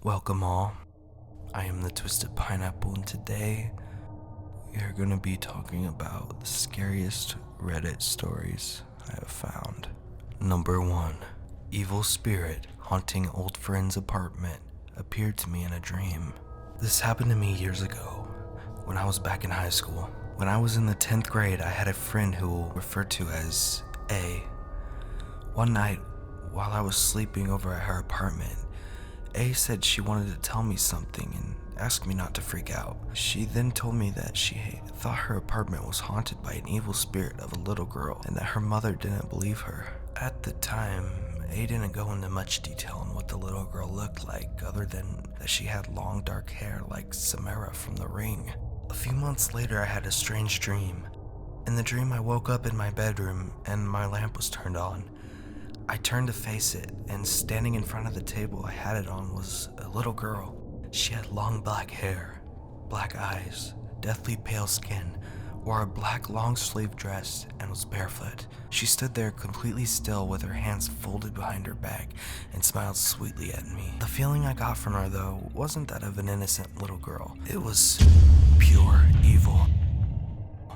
Welcome all. I am the Twisted Pineapple, and today we are going to be talking about the scariest Reddit stories I have found. Number 1. Evil spirit haunting old friend's apartment appeared to me in a dream. This happened to me years ago when I was back in high school. When I was in the 10th grade, I had a friend who we'll refer to as A. One night, while I was sleeping over at her apartment, A said she wanted to tell me something and asked me not to freak out. She then told me that she thought her apartment was haunted by an evil spirit of a little girl and that her mother didn't believe her. At the time, A didn't go into much detail on what the little girl looked like other than that she had long dark hair like Samara from The Ring. A few months later, I had a strange dream. In the dream, I woke up in my bedroom and my lamp was turned on. I turned to face it, and standing in front of the table I had it on was a little girl. She had long black hair, black eyes, deathly pale skin, wore a black long-sleeved dress, and was barefoot. She stood there completely still with her hands folded behind her back and smiled sweetly at me. The feeling I got from her, though, wasn't that of an innocent little girl. It was pure evil.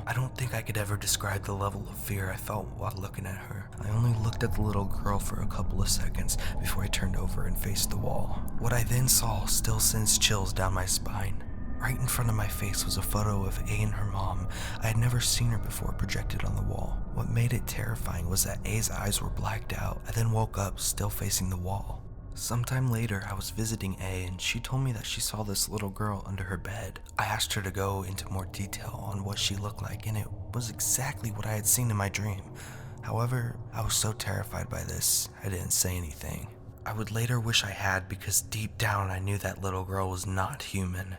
I don't think I could ever describe the level of fear I felt while looking at her. I only looked at the little girl for a couple of seconds before I turned over and faced the wall. What I then saw still sends chills down my spine. Right in front of my face was a photo of A and her mom. I had never seen her before projected on the wall. What made it terrifying was that A's eyes were blacked out. I then woke up still facing the wall. Sometime later, I was visiting A and she told me that she saw this little girl under her bed. I asked her to go into more detail on what she looked like, and it was exactly what I had seen in my dream. However, I was so terrified by this, I didn't say anything. I would later wish I had, because deep down I knew that little girl was not human.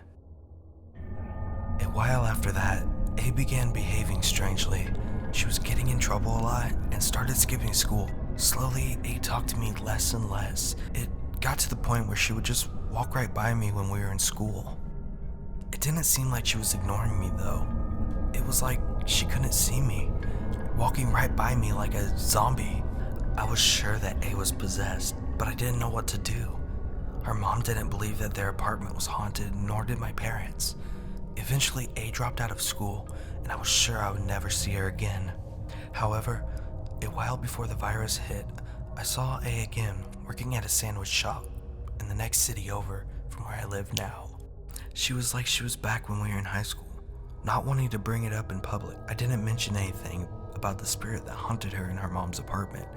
A while after that, A began behaving strangely. She was getting in trouble a lot and started skipping school. Slowly, A talked to me less and less. It got to the point where she would just walk right by me when we were in school. It didn't seem like she was ignoring me though. It was like she couldn't see me, walking right by me like a zombie. I was sure that A was possessed, but I didn't know what to do. Her mom didn't believe that their apartment was haunted, nor did my parents. Eventually, A dropped out of school, and I was sure I would never see her again. However, a while before the virus hit, I saw A again working at a sandwich shop in the next city over from where I live now. She was like she was back when we were in high school, not wanting to bring it up in public. I didn't mention anything about the spirit that haunted her in her mom's apartment.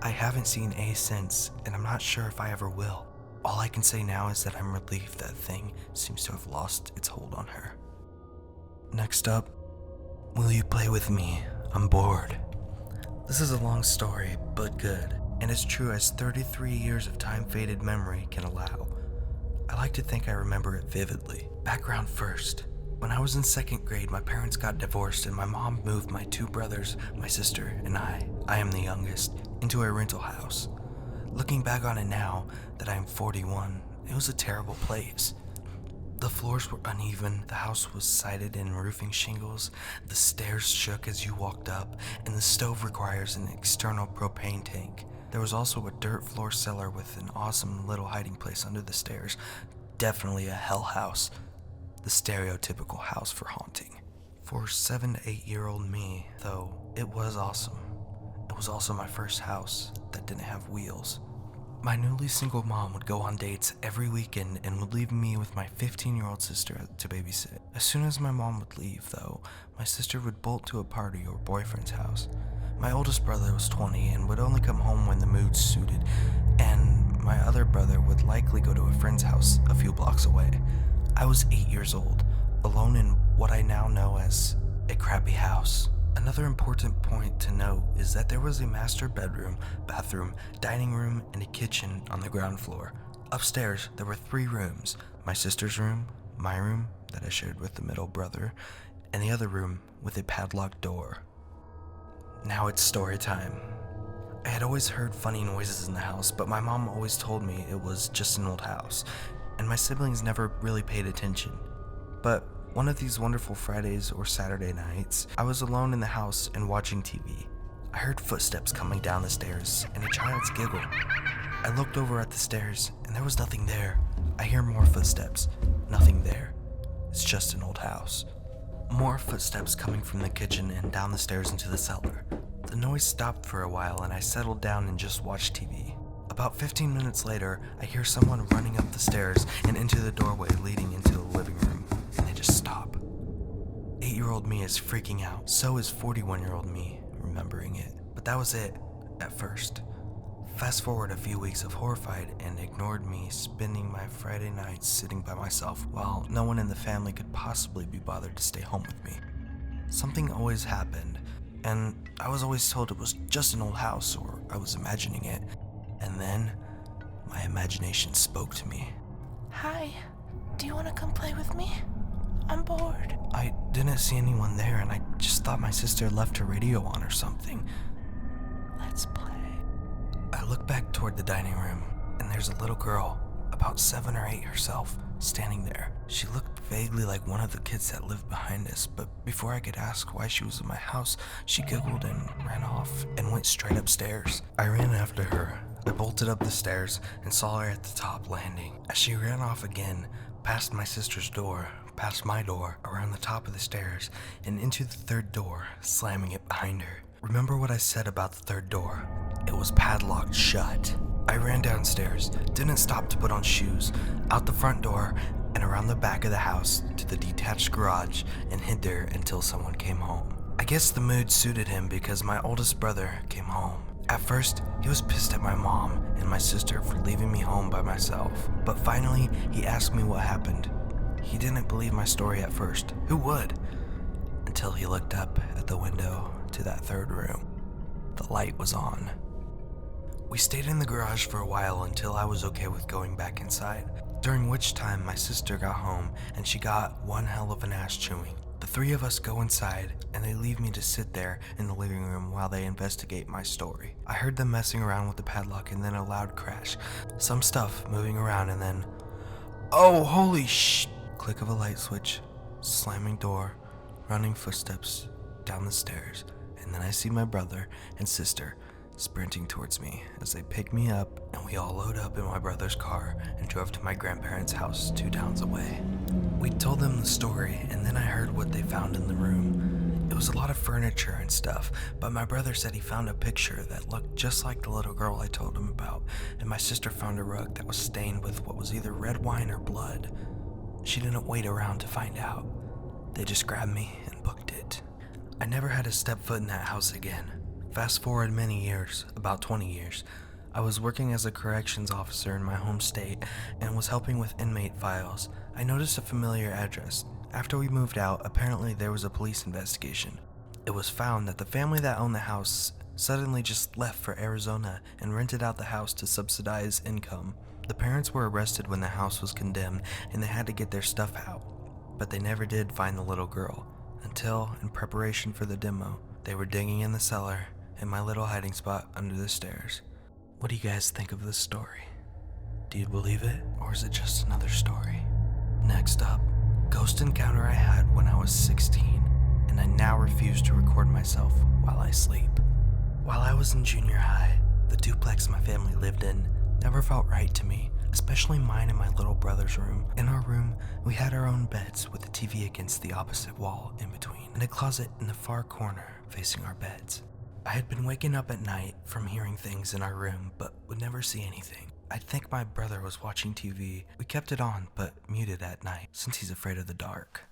I haven't seen A since, and I'm not sure if I ever will. All I can say now is that I'm relieved that thing seems to have lost its hold on her. Next up, will you play with me? I'm bored. This is a long story, but good, and as true as 33 years of time-faded memory can allow. I like to think I remember it vividly. Background first. When I was in 2nd grade, my parents got divorced and my mom moved my 2 brothers, my sister, and I am the youngest, into a rental house. Looking back on it now that I am 41, it was a terrible place. The floors were uneven, the house was sided in roofing shingles, the stairs shook as you walked up, and the stove requires an external propane tank. There was also a dirt floor cellar with an awesome little hiding place under the stairs. Definitely a hell house. The stereotypical house for haunting. For 7 to 8-year-old me, though, it was awesome. It was also my first house that didn't have wheels. My newly single mom would go on dates every weekend and would leave me with my 15-year-old sister to babysit. As soon as my mom would leave, though, my sister would bolt to a party or boyfriend's house. My oldest brother was 20 and would only come home when the mood suited, and my other brother would likely go to a friend's house a few blocks away. I was 8 years old, alone in what I now know as a crappy house. Another important point to note is that there was a master bedroom, bathroom, dining room, and a kitchen on the ground floor. Upstairs, there were 3 rooms: my sister's room, my room that I shared with the middle brother, and the other room with a padlocked door. Now it's story time. I had always heard funny noises in the house, but my mom always told me it was just an old house, and my siblings never really paid attention. But one of these wonderful Fridays or Saturday nights, I was alone in the house and watching TV. I heard footsteps coming down the stairs and a child's giggle. I looked over at the stairs, and there was nothing there. I hear more footsteps. Nothing there. It's just an old house. More footsteps coming from the kitchen and down the stairs into the cellar. The noise stopped for a while, and I settled down and just watched TV. About 15 minutes later, I hear someone running up the stairs and into the doorway leading into the living room, and they just stop. 8-year-old me is freaking out. So is 41-year-old me, remembering it. But that was it, at first. Fast forward a few weeks of horrified and ignored me spending my Friday nights sitting by myself while no one in the family could possibly be bothered to stay home with me. Something always happened, and I was always told it was just an old house or I was imagining it. And then, my imagination spoke to me. Hi, do you want to come play with me? I'm bored. I didn't see anyone there, and I just thought my sister left her radio on or something. Let's play. I look back toward the dining room, and there's a little girl, about 7 or 8 herself, standing there. She looked vaguely like one of the kids that lived behind us, but before I could ask why she was in my house, she giggled and ran off and went straight upstairs. I ran after her. I bolted up the stairs and saw her at the top landing. As she ran off again, past my sister's door, past my door, around the top of the stairs, and into the third door, slamming it behind her. Remember what I said about the third door? It was padlocked shut. I ran downstairs, didn't stop to put on shoes, out the front door, and around the back of the house to the detached garage, and hid there until someone came home. I guess the mood suited him because my oldest brother came home. At first, he was pissed at my mom and my sister for leaving me home by myself, but finally, he asked me what happened. He didn't believe my story at first. Who would? Until he looked up at the window to that third room. The light was on. We stayed in the garage for a while until I was okay with going back inside, during which time my sister got home and she got one hell of an ass chewing. The three of us go inside and they leave me to sit there in the living room while they investigate my story. I heard them messing around with the padlock and then a loud crash, some stuff moving around and then, oh holy sh! Click of a light switch, slamming door, running footsteps down the stairs, and then I see my brother and sister sprinting towards me as they pick me up, and we all load up in my brother's car and drove to my grandparents' house 2 towns away. We told them the story, and then I heard what they found in the room. It was a lot of furniture and stuff, but my brother said he found a picture that looked just like the little girl I told him about, and my sister found a rug that was stained with what was either red wine or blood. She didn't wait around to find out. They just grabbed me and booked it. I never had to step foot in that house again. Fast forward many years, about 20 years, I was working as a corrections officer in my home state and was helping with inmate files. I noticed a familiar address. After we moved out, apparently there was a police investigation. It was found that the family that owned the house suddenly just left for Arizona and rented out the house to subsidize income. The parents were arrested when the house was condemned and they had to get their stuff out, but they never did find the little girl until, in preparation for the demo, they were digging in the cellar in my little hiding spot under the stairs. What do you guys think of this story? Do you believe it, or is it just another story? Next up, ghost encounter I had when I was 16, and I now refuse to record myself while I sleep. While I was in junior high, the duplex my family lived in never felt right to me, especially mine and my little brother's room. In our room, we had our own beds with a TV against the opposite wall in between, and a closet in the far corner facing our beds. I had been waking up at night from hearing things in our room, but would never see anything. I think my brother was watching TV. We kept it on, but muted at night, since he's afraid of the dark.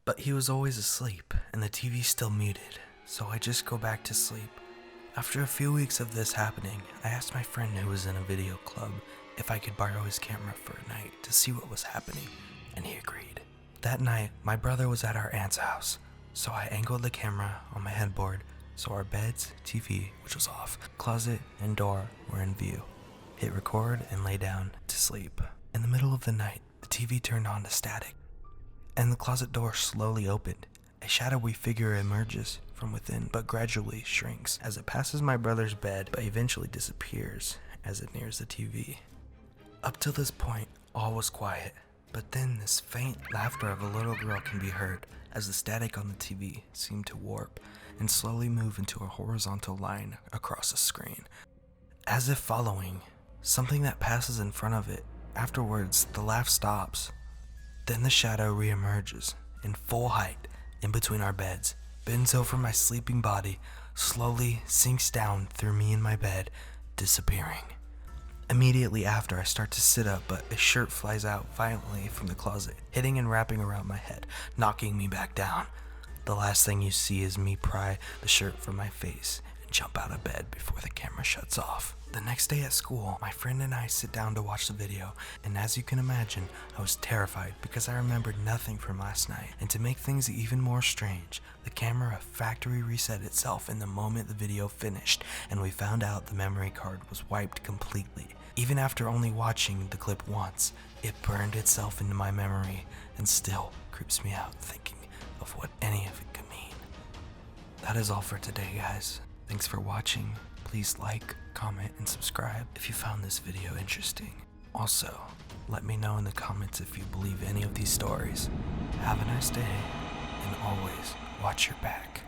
But he was always asleep, and the TV still muted, so I just go back to sleep. After a few weeks of this happening, I asked my friend who was in a video club if I could borrow his camera for a night to see what was happening, and he agreed. That night, my brother was at our aunt's house, so I angled the camera on my headboard so our beds, TV, which was off, closet, and door were in view. Hit record and lay down to sleep. In the middle of the night, the TV turned on to static, and the closet door slowly opened. A shadowy figure emerges from within, but gradually shrinks as it passes my brother's bed, but eventually disappears as it nears the TV. Up till this point, all was quiet, but then this faint laughter of a little girl can be heard as the static on the TV seemed to warp and slowly move into a horizontal line across the screen. As if following, something that passes in front of it. Afterwards, the laugh stops. Then the shadow reemerges, in full height, in between our beds, bends over my sleeping body, slowly sinks down through me in my bed, disappearing. Immediately after, I start to sit up, but a shirt flies out violently from the closet, hitting and wrapping around my head, knocking me back down. The last thing you see is me pry the shirt from my face and jump out of bed before the camera shuts off. The next day at school, my friend and I sit down to watch the video, and as you can imagine, I was terrified because I remembered nothing from last night. And to make things even more strange, the camera factory reset itself in the moment the video finished, and we found out the memory card was wiped completely. Even after only watching the clip once, it burned itself into my memory and still creeps me out thinking of what any of it could mean. That is all for today, guys. Thanks for watching. Please like, comment, and subscribe if you found this video interesting. Also, let me know in the comments if you believe any of these stories. Have a nice day, and always watch your back.